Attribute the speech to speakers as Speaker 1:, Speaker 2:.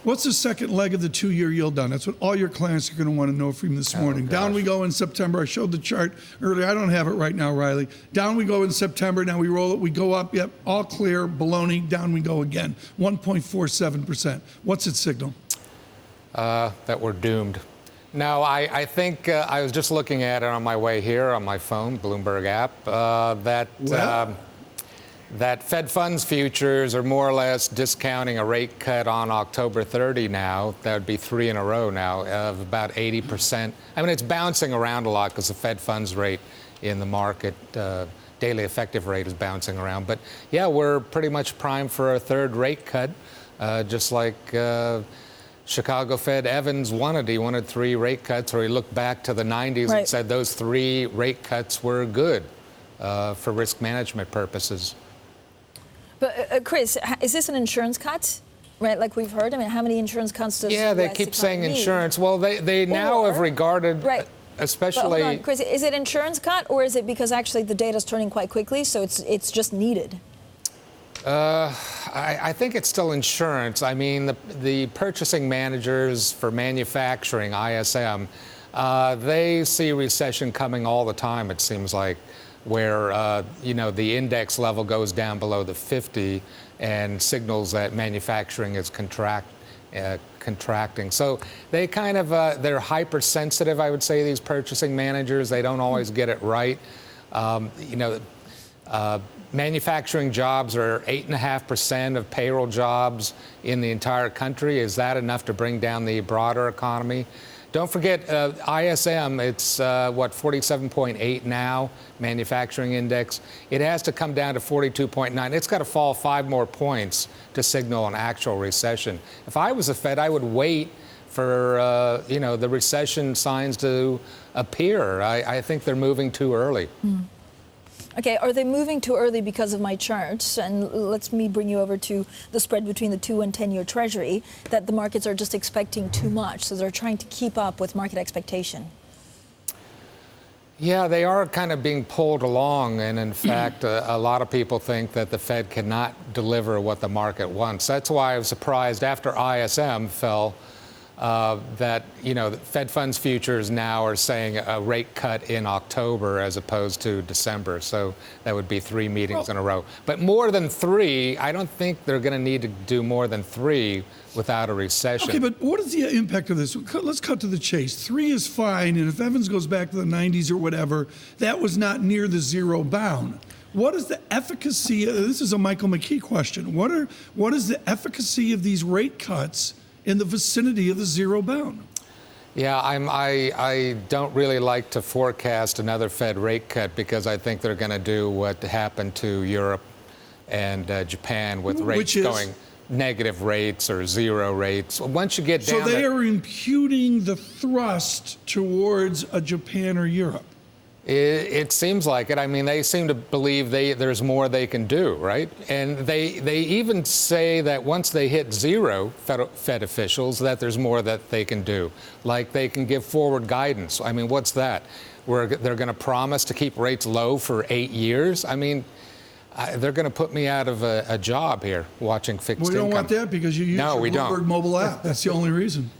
Speaker 1: What's the second leg of the 2-year yield down? That's what all your clients are going to want to know from this morning. Down we go in September. I showed the chart earlier. I don't have it right now, Riley. Down we go in September. Now we roll it. We go up. Yep, all clear. Baloney. Down we go again. 1.47%. What's its signal?
Speaker 2: That we're doomed. No, I think I was just looking at it on my way here on my phone, Bloomberg app, that Fed funds futures are more or less discounting a rate cut on October 30 now. That would be 3 in a row now of about 80%. I mean, it's bouncing around a lot because the Fed funds rate in the market, daily effective rate, is bouncing around. But yeah, we're pretty much primed for a third rate cut, just like Chicago Fed Evans wanted. He wanted 3 rate cuts, or he looked back to the 90s and said those 3 rate cuts were good for risk management purposes.
Speaker 3: But Chris, is this an insurance cut? Right, like we've heard. I mean, how many insurance cuts does
Speaker 2: Yeah, they keep saying insurance. Well, they now have regarded, especially.
Speaker 3: But hold on, Chris, is it insurance cut, or is it because actually the data's turning quite quickly, so it's just needed?
Speaker 2: I think it's still insurance. I mean, the purchasing managers for manufacturing, ISM, they see recession coming all the time, it seems like, where, the index level goes down below the 50 and signals that manufacturing is contracting. So they kind of, they're hypersensitive, I would say, these purchasing managers. They don't always get it right. Manufacturing jobs are 8.5% of payroll jobs in the entire country. Is that enough to bring down the broader economy? Don't forget, ISM, it's 47.8 now, manufacturing index. It has to come down to 42.9. It's got to fall 5 more points to signal an actual recession. If I was a Fed, I would wait for, the recession signs to appear. I think they're moving too early.
Speaker 3: Okay, are they moving too early because of my charts? And let me bring you over to the spread between the 2- and 10-year Treasury, that the markets are just expecting too much, so they're trying to keep up with market expectation.
Speaker 2: Yeah, they are kind of being pulled along, and in fact, a lot of people think that the Fed cannot deliver what the market wants. That's why I was surprised after ISM fell that, the Fed funds futures now are saying a rate cut in October as opposed to December. So that would be 3 meetings in a row. But more than 3, I don't think they're going to need to do more than 3 without a recession.
Speaker 1: Okay, but what is the impact of this? Let's cut to the chase. 3 is fine, and if Evans goes back to the 90s or whatever, that was not near the zero bound. What is the efficacy? This is a Michael McKee question. What is the efficacy of these rate cuts in the vicinity of the zero bound?
Speaker 2: Yeah, I don't really like to forecast another Fed rate cut because I think they're going to do what happened to Europe and Japan with rates going negative rates or 0 rates. Once you get down,
Speaker 1: so they are imputing the thrust towards a Japan or Europe.
Speaker 2: It seems like it. I mean, they seem to believe there's more they can do, right? And they even say that once they hit 0, Fed officials, that there's more that they can do. Like they can give forward guidance. I mean, what's that? Where they're going to promise to keep rates low for 8 years? I mean, they're going to put me out of a job here watching fixed income.
Speaker 1: We don't want that because you use your Bloomberg mobile app. That's the only reason.